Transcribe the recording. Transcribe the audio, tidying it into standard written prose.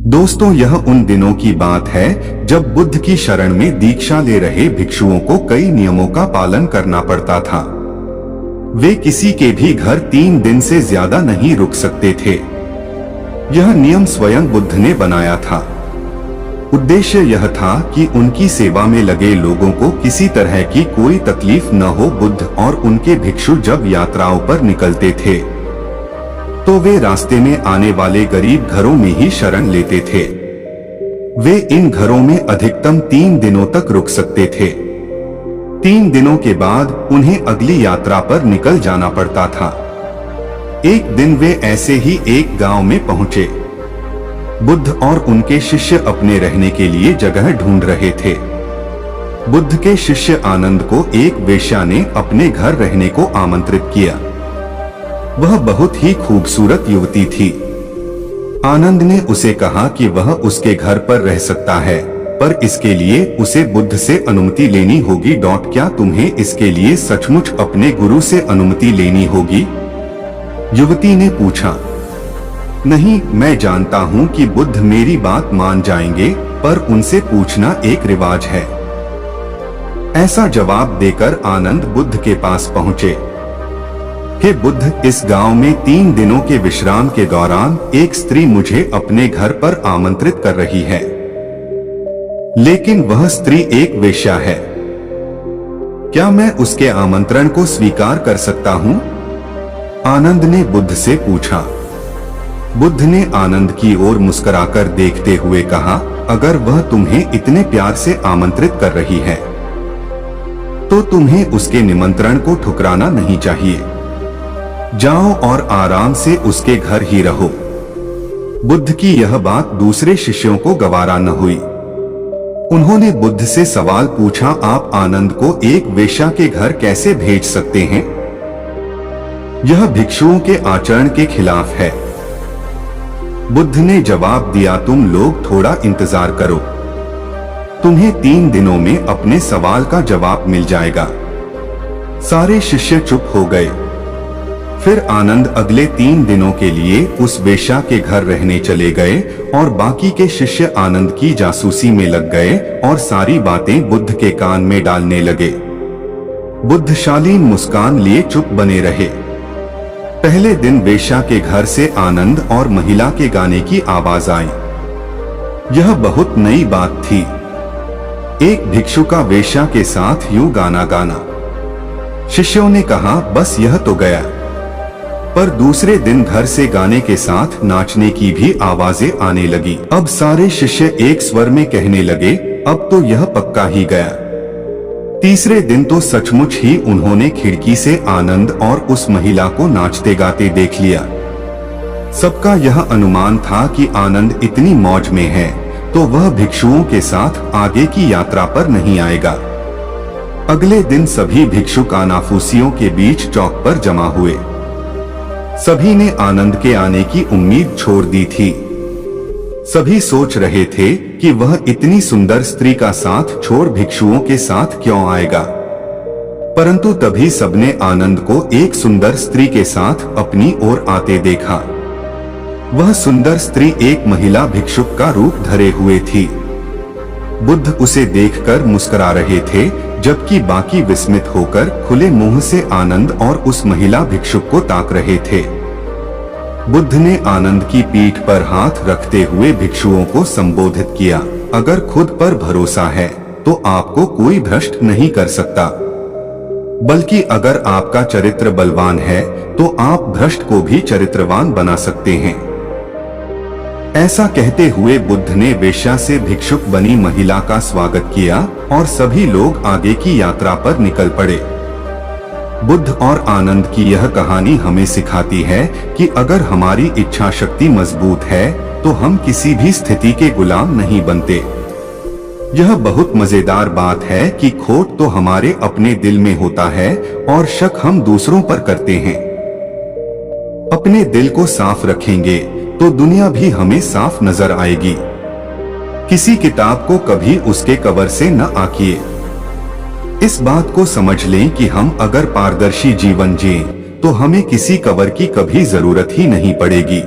दोस्तों, यह उन दिनों की बात है जब बुद्ध की शरण में दीक्षा ले रहे भिक्षुओं को कई नियमों का पालन करना पड़ता था। वे किसी के भी घर 3 दिन से ज्यादा नहीं रुक सकते थे। यह नियम स्वयं बुद्ध ने बनाया था। उद्देश्य यह था कि उनकी सेवा में लगे लोगों को किसी तरह की कोई तकलीफ न हो। बुद्ध और उनके भिक्षु जब यात्राओं पर निकलते थे तो वे रास्ते में आने वाले गरीब घरों में ही शरण लेते थे। वे इन घरों में अधिकतम 3 दिनों तक रुक सकते थे। 3 दिनों के बाद उन्हें अगली यात्रा पर निकल जाना पड़ता था। एक दिन वे ऐसे ही एक गांव में पहुंचे। बुद्ध और उनके शिष्य अपने रहने के लिए जगह ढूंढ रहे थे। बुद्ध के शिष्य आनंद को एक वेश्या ने अपने घर रहने को आमंत्रित किया। वह बहुत ही खूबसूरत युवती थी। आनंद ने उसे कहा कि वह उसके घर पर रह सकता है, पर इसके लिए उसे बुद्ध से अनुमति लेनी होगी। क्या तुम्हें इसके लिए सचमुच अपने गुरु से अनुमति लेनी होगी? युवती ने पूछा। नहीं, मैं जानता हूँ कि बुद्ध मेरी बात मान जाएंगे, पर उनसे पूछना एक रिवाज है। ऐसा जवाब देकर आनंद बुद्ध के पास पहुँचे। हे बुद्ध, इस गांव में 3 दिनों के विश्राम के दौरान एक स्त्री मुझे अपने घर पर आमंत्रित कर रही है, लेकिन वह स्त्री एक वेश्या है। क्या मैं उसके आमंत्रण को स्वीकार कर सकता हूँ? आनंद ने बुद्ध से पूछा। बुद्ध ने आनंद की ओर मुस्कुराकर देखते हुए कहा, अगर वह तुम्हें इतने प्यार से आमंत्रित कर रही है तो तुम्हें उसके निमंत्रण को ठुकराना नहीं चाहिए। जाओ और आराम से उसके घर ही रहो। बुद्ध की यह बात दूसरे शिष्यों को गवारा न हुई। उन्होंने बुद्ध से सवाल पूछा, आप आनंद को एक वेश्या के घर कैसे भेज सकते हैं? यह भिक्षुओं के आचरण के खिलाफ है। बुद्ध ने जवाब दिया, तुम लोग थोड़ा इंतजार करो, तुम्हें 3 दिनों में अपने सवाल का जवाब मिल जाएगा। सारे शिष्य चुप हो गए। फिर आनंद अगले 3 दिनों के लिए उस वेश्या के घर रहने चले गए और बाकी के शिष्य आनंद की जासूसी में लग गए और सारी बातें बुद्ध के कान में डालने लगे। बुद्ध शालीन मुस्कान लिए चुप बने रहे। पहले दिन वेश्या के घर से आनंद और महिला के गाने की आवाज आई। यह बहुत नई बात थी। एक भिक्षु का वेश्या के साथ यूं गाना गाना। शिष्यों ने कहा, बस यह तो गया। पर दूसरे दिन घर से गाने के साथ नाचने की भी आवाजें आने लगी। अब सारे शिष्य एक स्वर में कहने लगे, अब तो यह पक्का ही गया। तीसरे दिन तो सचमुच ही उन्होंने खिड़की से आनंद और उस महिला को नाचते गाते देख लिया। सबका यह अनुमान था कि आनंद इतनी मौज में है तो वह भिक्षुओं के साथ आगे की यात्रा पर नहीं आएगा। अगले दिन सभी भिक्षु कानाफूसियों के बीच चौक पर जमा हुए। सभी ने आनंद के आने की उम्मीद छोड़ दी थी। सभी सोच रहे थे कि वह इतनी सुंदर स्त्री का साथ छोड़ भिक्षुओं के साथ क्यों आएगा। परंतु तभी सबने आनंद को एक सुंदर स्त्री के साथ अपनी ओर आते देखा। वह सुंदर स्त्री एक महिला भिक्षुक का रूप धरे हुए थी। बुद्ध उसे देखकर मुस्कुरा रहे थे, जबकि बाकी विस्मित होकर खुले मुंह से आनंद और उस महिला भिक्षुक को ताक रहे थे। बुद्ध ने आनंद की पीठ पर हाथ रखते हुए भिक्षुओं को संबोधित किया, अगर खुद पर भरोसा है तो आपको कोई भ्रष्ट नहीं कर सकता, बल्कि अगर आपका चरित्र बलवान है तो आप भ्रष्ट को भी चरित्रवान बना सकते हैं। ऐसा कहते हुए बुद्ध ने वेश्या से भिक्षुक बनी महिला का स्वागत किया और सभी लोग आगे की यात्रा पर निकल पड़े। बुद्ध और आनंद की यह कहानी हमें सिखाती है कि अगर हमारी इच्छा शक्ति मजबूत है तो हम किसी भी स्थिति के गुलाम नहीं बनते। यह बहुत मजेदार बात है कि खोट तो हमारे अपने दिल में होता है और शक हम दूसरों पर करते हैं। अपने दिल को साफ रखेंगे तो दुनिया भी हमें साफ नजर आएगी। किसी किताब को कभी उसके कवर से न आंकिए। इस बात को समझ लें कि हम अगर पारदर्शी जीवन जिएं तो हमें किसी कवर की कभी जरूरत ही नहीं पड़ेगी।